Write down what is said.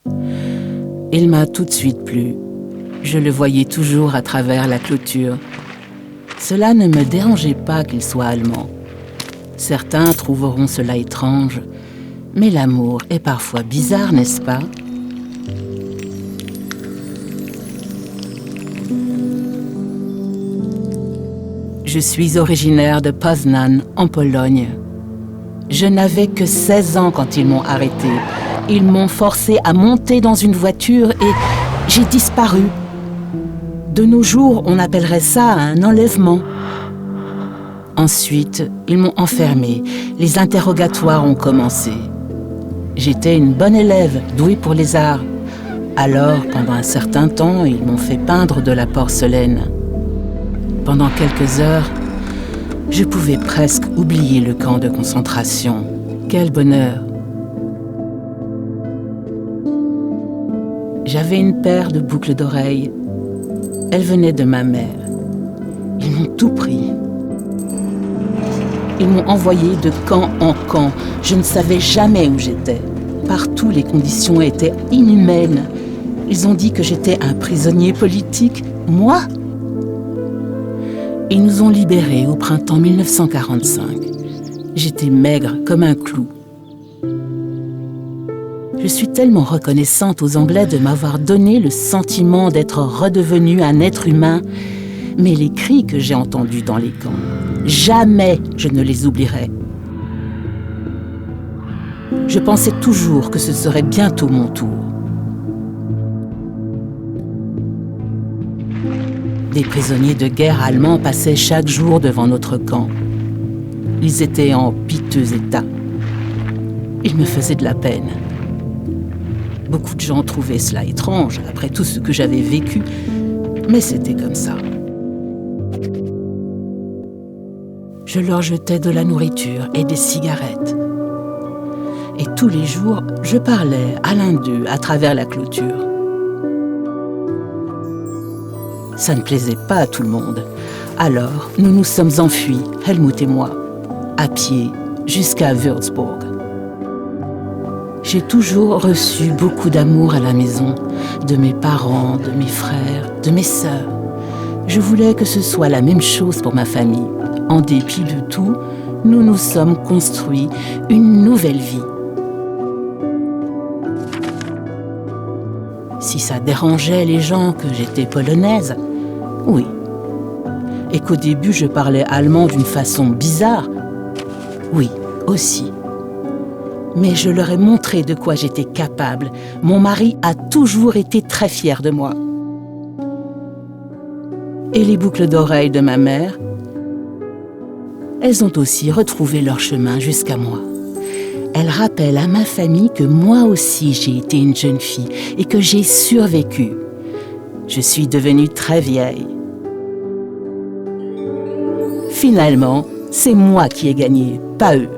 Il m'a tout de suite plu. Je le voyais toujours à travers la clôture. Cela ne me dérangeait pas qu'il soit allemand. Certains trouveront cela étrange, mais l'amour est parfois bizarre, n'est-ce pas? Je suis originaire de Poznań, en Pologne. Je n'avais que 16 ans quand ils m'ont arrêté. Ils m'ont forcé à monter dans une voiture et j'ai disparu. De nos jours, on appellerait ça un enlèvement. Ensuite, ils m'ont enfermé. Les interrogatoires ont commencé. J'étais une bonne élève, douée pour les arts. Alors, pendant un certain temps, ils m'ont fait peindre de la porcelaine. Pendant quelques heures, je pouvais presque oublier le camp de concentration. Quel bonheur! J'avais une paire de boucles d'oreilles. Elles venaient de ma mère. Ils m'ont tout pris. Ils m'ont envoyé de camp en camp. Je ne savais jamais où j'étais. Partout, les conditions étaient inhumaines. Ils ont dit que j'étais un prisonnier politique. Moi? Ils nous ont libérés au printemps 1945. J'étais maigre comme un clou. Je suis tellement reconnaissante aux Anglais de m'avoir donné le sentiment d'être redevenue un être humain. Mais les cris que j'ai entendus dans les camps, jamais je ne les oublierai. Je pensais toujours que ce serait bientôt mon tour. Des prisonniers de guerre allemands passaient chaque jour devant notre camp. Ils étaient en piteux état. Ils me faisaient de la peine. Beaucoup de gens trouvaient cela étrange après tout ce que j'avais vécu, mais c'était comme ça. Je leur jetais de la nourriture et des cigarettes. Et tous les jours, je parlais à l'un d'eux à travers la clôture. Ça ne plaisait pas à tout le monde. Alors, nous nous sommes enfuis, Helmut et moi, à pied, jusqu'à Würzburg. J'ai toujours reçu beaucoup d'amour à la maison, de mes parents, de mes frères, de mes sœurs. Je voulais que ce soit la même chose pour ma famille. En dépit de tout, nous nous sommes construits une nouvelle vie. Si ça dérangeait les gens que j'étais polonaise, oui. Et qu'au début je parlais allemand d'une façon bizarre, oui, aussi. Mais je leur ai montré de quoi j'étais capable. Mon mari a toujours été très fier de moi. Et les boucles d'oreilles de ma mère, elles ont aussi retrouvé leur chemin jusqu'à moi. Elles rappellent à ma famille que moi aussi j'ai été une jeune fille et que j'ai survécu. Je suis devenue très vieille. Finalement, c'est moi qui ai gagné, pas eux.